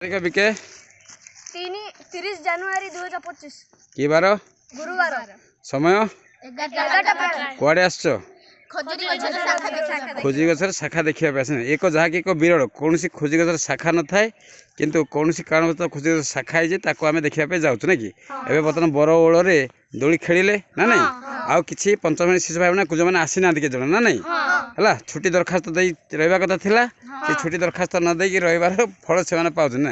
तारीख बिके 30 ଜାନୁଆରୀ 2025 कि बार गुरुवार समय 11टा कुआड़े आसछ खोजी गछर शाखा देखिया पे आसे एक जहा कि एक विरल कौन सी खोजी गछर शाखा न थाए किंतु कौन सी कारण खोजी गछर शाखा है जे ताको आमे देखिया पे जाउछ ना कि एबे बर्तमान बर ओळ रे दोली खेलिले ना नहीं आउ किछि पंचम शिशु भाई ना कुछ माने आसी ना के जण ना नहीं हला छुट्टी दरखास्त दे रहबा कथा थिला से छुट्टी दरखास्त न दे कि रविवार फल से माने पाउछ ना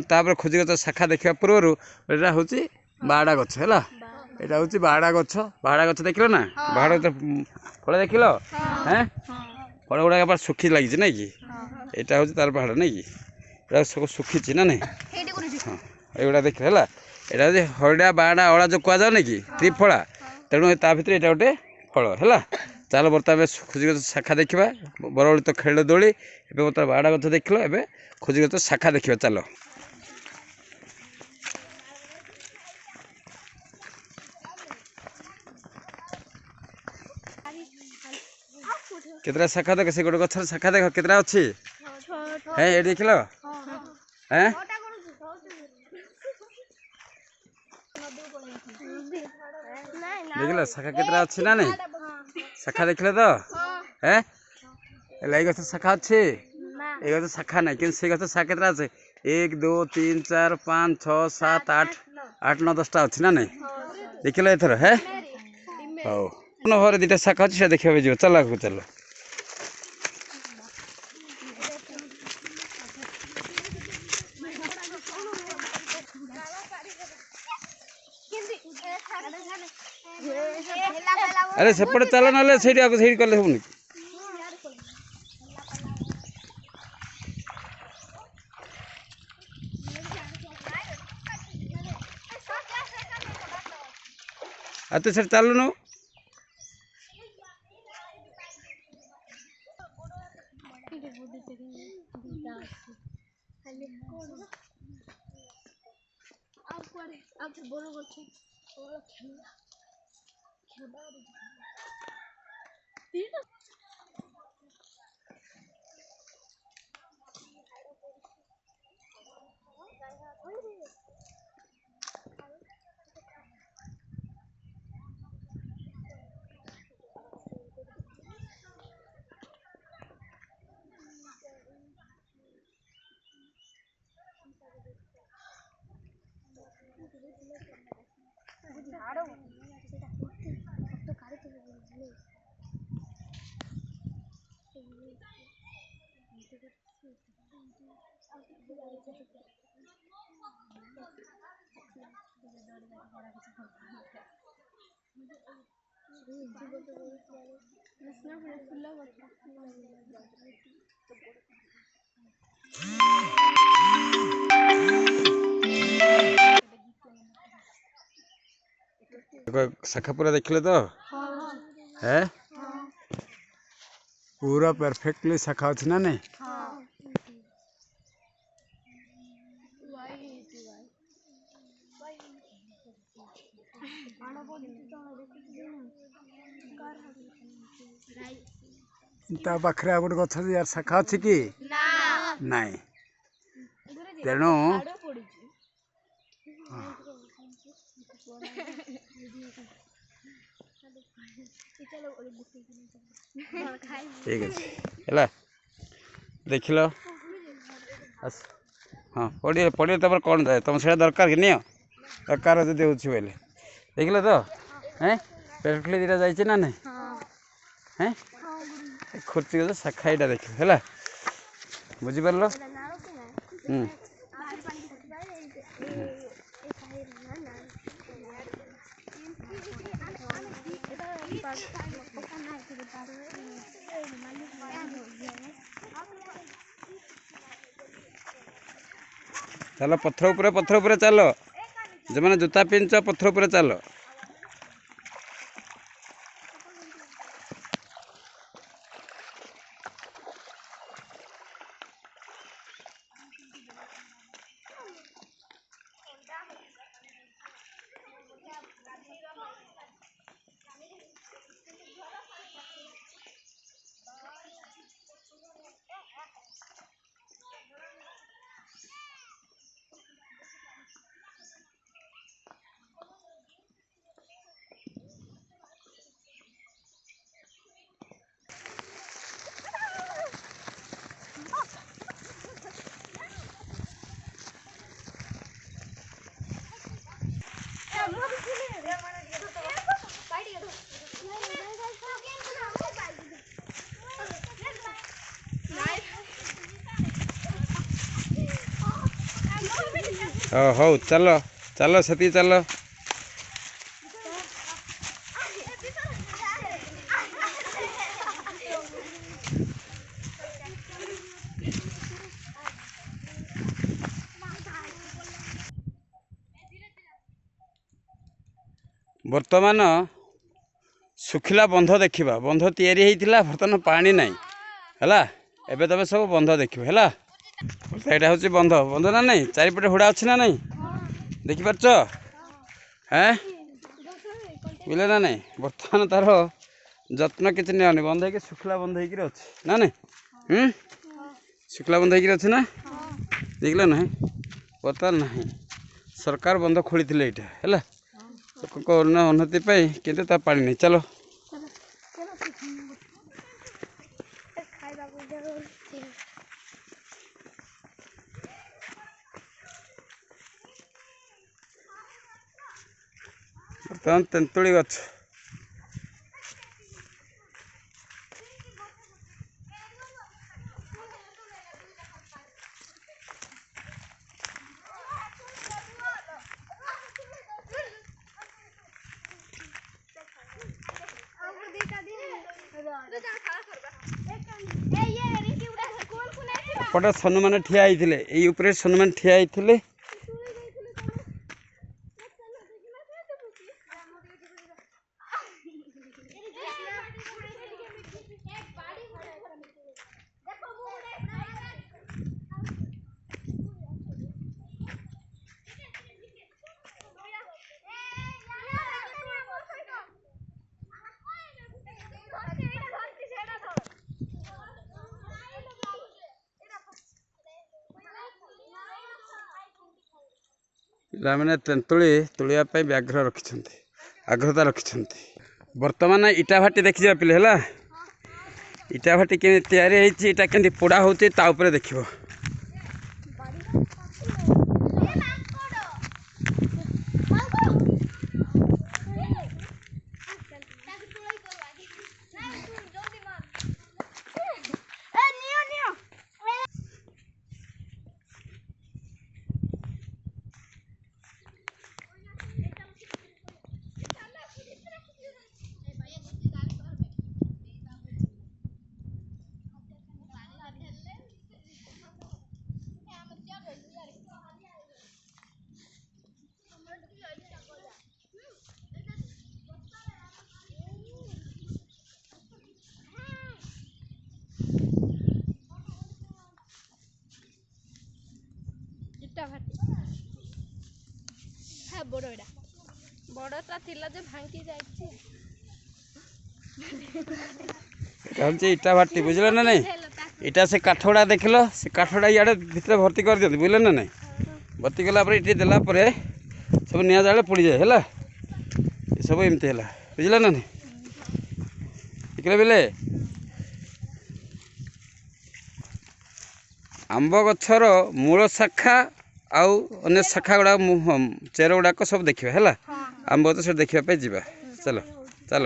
तापर खोजी गछ शाखा देखिया पूर्व एटा होची बाड़ा गछ हला एटा होची बाड़ा गछ देखिलो ना बाड़ा गछ फल देखिलो हैं फल गुडा पर सुखी लागिछ नै कि एटा होची तार बाड़ा नै कि एटा सब सुखीची ना नै हां एगुडा देख हला एटा जे हरडा बाड़ा अळा जो कुआ जाउ नै कि त्रिफला तेणु ता भितर एटा गोटे फल हला चाल बर्तमान खोजी गछ शाखा देखिबा बरवली तो खेल दोली एबे बर्तमान बाड़ा गछ देखिलो एबे खोजी गछ शाखा देखिबा चलो कितना शाखा देख से गोटे गछर शाखा देख कितना अछि है ए देखिलो हैं देखिलो शाखा कितना अछि ना नहीं शाखा देखिलो तो हैं लाई गछ शाखा अछि ए गछ शाखा नहीं किन से गछ शाखा कितना अछि 1 2 3 4 5 6 7 8 8 9 10 टा अछि ना नहीं देखिलो एथर है हो न भरे दिटा शाखा अछि से देखिबे जो चला को चलो अरे सेपटे चल ना से कले हो तो सर चलुनु शाखा पूरा देखिले तो है पूरा परफेक्टली शाखा अछि ना नहीं ता पाखरे गोटे गछ यार शाखा अछि कि नहीं तेणु ठीक अच्छे है देख लो हाँ पढ़िए पढ़िए तब कौन जाए तुम से दरकार कि नहीं दरकार जब हो देख लो तो हैं पेटली दीटा जाइए ना नहीं हैं खोर्ची गज शाखा यहाँ देख है बुझिपार चलो पत्थर ऊपर चलो जो मैंने जूता पिंच पत्थर ऊपर चलो ହଉ ଚାଲ ଚାଲ ସେତିକି ଚାଲ। ବର୍ତ୍ତମାନ ଶୁଖିଲା ବନ୍ଧ ଦେଖିବା। ବନ୍ଧ ତିଆରି ହେଇଥିଲା, ବର୍ତ୍ତମାନ ପାଣି ନାହିଁ ହେଲା। ଏବେ ତମେ ସବୁ ବନ୍ଧ ଦେଖିବ ହେଲା। ଏଇଟା ହେଉଛି ବନ୍ଧ। ବନ୍ଧ ନା ନାହିଁ, ଚାରିପଟେ ହୁଡ଼ା ଅଛି ନା ନାହିଁ ଦେଖିପାରୁଛ? ହେଁ ବୁଝିଲେ ନା ନାହିଁ? ବର୍ତ୍ତମାନ ତାର ଯତ୍ନ କିଛି ନିଅନି, ବନ୍ଧ ହେଇକି ଶୁଖିଲା ବନ୍ଧ ହେଇକିରି ଅଛି ନା ନାହିଁ? ଶୁଖିଲା ବନ୍ଧ ହେଇକିରି ଅଛି ନା, ଦେଖିଲ ନାହିଁ? ବର୍ତ୍ତମାନ ନାହିଁ। ସରକାର ବନ୍ଧ ଖୋଳିଥିଲେ ଏଇଟା ହେଲା, ଲୋକଙ୍କ ଉନ୍ନତି ପାଇଁ, କିନ୍ତୁ ତା ପାଣି ନାହିଁ। ଚାଲ ବର୍ତ୍ତମାନ ତେନ୍ତୁଳି ଗଛ। ଏପଟେ ସନୁମାନେ ଠିଆ ହେଇଥିଲେ, ଏଇ ଉପରେ ସନୁମାନେ ଠିଆ ହେଇଥିଲେ। ପିଲାମାନେ ତେନ୍ତୁଳି ତୋଳିବା ପାଇଁ ବ୍ୟାଘ୍ର ରଖିଛନ୍ତି, ଆଗ୍ରହତା ରଖିଛନ୍ତି। ବର୍ତ୍ତମାନ ଇଟା ଭାଟି ଦେଖିଯିବା ପିଲେ ହେଲା। ଇଟା ଭାଟି କେମିତି ତିଆରି ହେଇଛି, ଇଟା କେମିତି ପୋଡ଼ା ହେଉଛି ତା ଉପରେ ଦେଖିବ। ବড়টা ଥିଲା ଯେ ଭାଙ୍ଗି ଯାଇଛି। এটা হচ্ছে ইটা ভাটি, বুঝলে না নাই? এটা সে কাঠগুড়া দেখিল, সে কাঠগুড়া ইଆଡ଼ে ভিতরে ভর্তি করে দিଅନ୍ତି, বুঝলে না নাই? ভর্তি কলা পরে এটি দেলা পরে ସବୁ ନିଆଁ ଜାଳେ ପୋଡ଼ିଯାଏ ହେଲା। ଏସବୁ ଏମିତି ହେଲା, ବୁଝିଲ ନା ନାହିଁ? ଦେଖିଲେ ବିଲେ, ଆମ୍ବ ଗଛର ମୂଳ ଶାଖା ଆଉ ଅନ୍ୟ ଶାଖା ଗୁଡ଼ାକ ଚେର ଗୁଡ଼ାକ ସବୁ ଦେଖିବା ହେଲା। ଆମ୍ବ ଗଛ ସେଠି ଦେଖିବା ପାଇଁ ଯିବା। ଚାଲ ଚାଲ।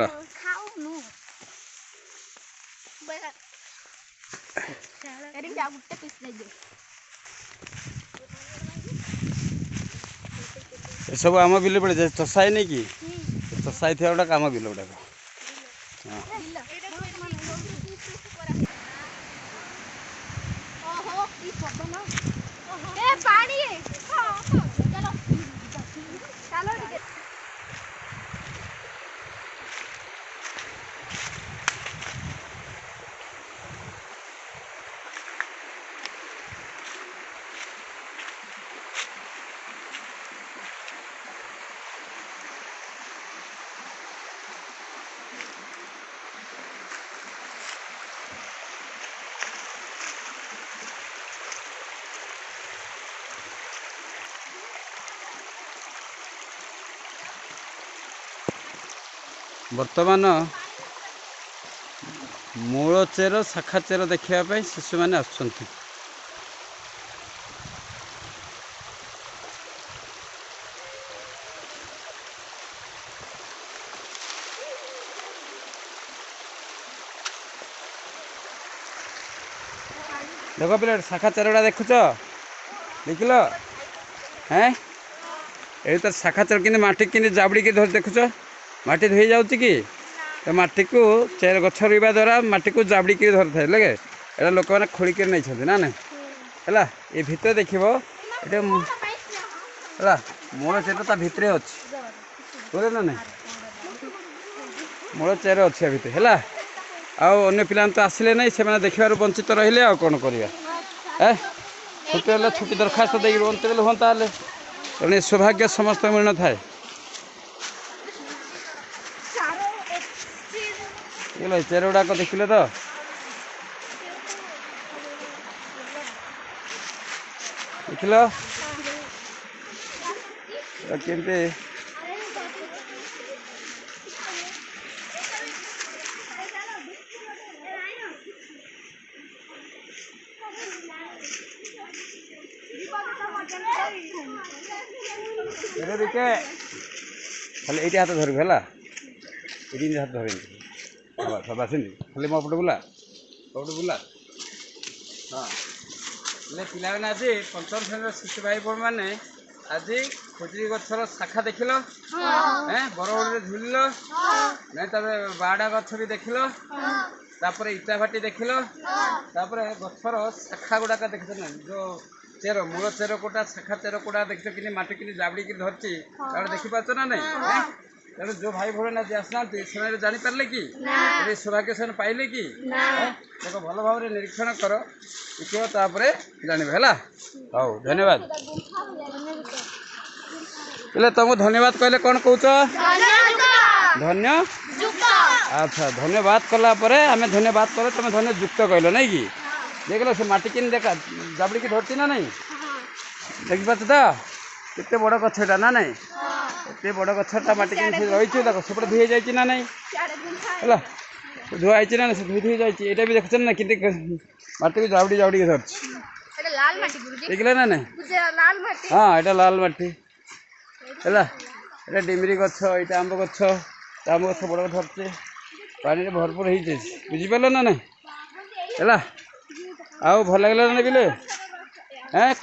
ଏସବୁ ଆମ ବିଲ ପଡ଼େ ଚଷା ହେଇନି କି? ଚଷା ହେଇଥିବା ଗୁଡ଼ାକ ଆମ ବିଲ ଗୁଡ଼ାକ। ବର୍ତ୍ତମାନ ମୂଳ ଚେର ଶାଖା ଚେର ଦେଖିବା ପାଇଁ ଶିଶୁମାନେ ଆସୁଛନ୍ତି। देख पिला शाखा चेरगुड़ा देखुच देखिल हैं ये तो शाखा चेर कि माटी कि जाबड़ी धर देखुच माटी धोई जाऊँगी कि तो माटी को चेर गछ रुवा द्वारा माटी को जाबड़ी धर था लगे एटा लोक मैंने खोलिक नहीं ना है ये भितर देख मूल चेर ता भितर अच्छे ना नहीं मूल चेर अच्छे भितर है अन्य पिला तो आसिले ना से देखबार वंचित रहिले आ कौन करवा छुट्टी हेल्ले छुट्टी दरखास्त देगी बंच गले हाँ तेणु सौभाग्य समस्त मिल न थाए चेर गुड़ाक देखिले तो देखिल केमती खाली ये हाथ धरबू है ये हाथ धर सब आस खाली मो पटे बुला बुला हाँ पिला आज पंचम श्रेणी शिशु भाई बड़ मैंने आज खुजरी गछर शाखा देखिल बरगड़ झुलिल नहीं बाड़ा गछ भी देखिल तापर इटा भाटी देखिल तापर गछर शाखा गुड़ाक देख जो चेर मूल चेर कोटा शाखा चेर कोटा देख कि माटी कि जाबड़ी धरती देखिपार ना नहीं तेणु जो भाई भौणी आज आसना से जापारे कि सौभाग्य से पाइले कि देखो भल भाव निरीक्षण कर देखिए तापर जानवे है हौ धन्यवाद पहले तुमको धन्यवाद कहले कौन कौच धन्य अच्छा धन्यवाद कलापर आम धन्यवाद कले तुम धन्य युक्त कहल नहीं कि देख लो से माटी कि देखा जाबड़ी की धरती ना नहीं देखिपार तो केते बड़ गछटा ना नहीं एत बड़ गछटा माटी कि रही देख सेपटे धोई जाए ना नहीं है धुआई ना धोई धोई जाए भी देख ना कि माटी को जाबड़ी जाबड़ी धरती देखिले ना नहीं हाँ यहाँ लाल माटी है डिमरी गछ यहाँ आंब गछ आंब गछ बड़ धरते पानी भरपूर हो बुझिपार ना नहीं है आउ भल लगे ना बिले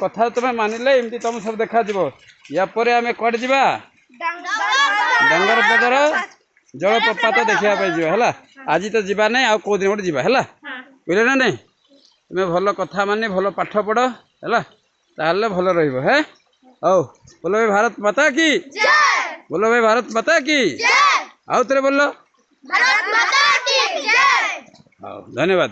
कथा तुम मानिले एमती तुम सब देखा या परे आमे कड़े जा डांगर पदर जलप्रपात देखापी है आज तो जीवा नहीं आउ कौ दिन गोटे जीवा है बुझे ना नहीं तुम्हें भल कथा मानी भल पाठ पढ़ है ताहले भल रही है हौ बोलो भाई भारत माता की बोलो भाई भारत माता की आउ थे बोलो हौ धन्यवाद।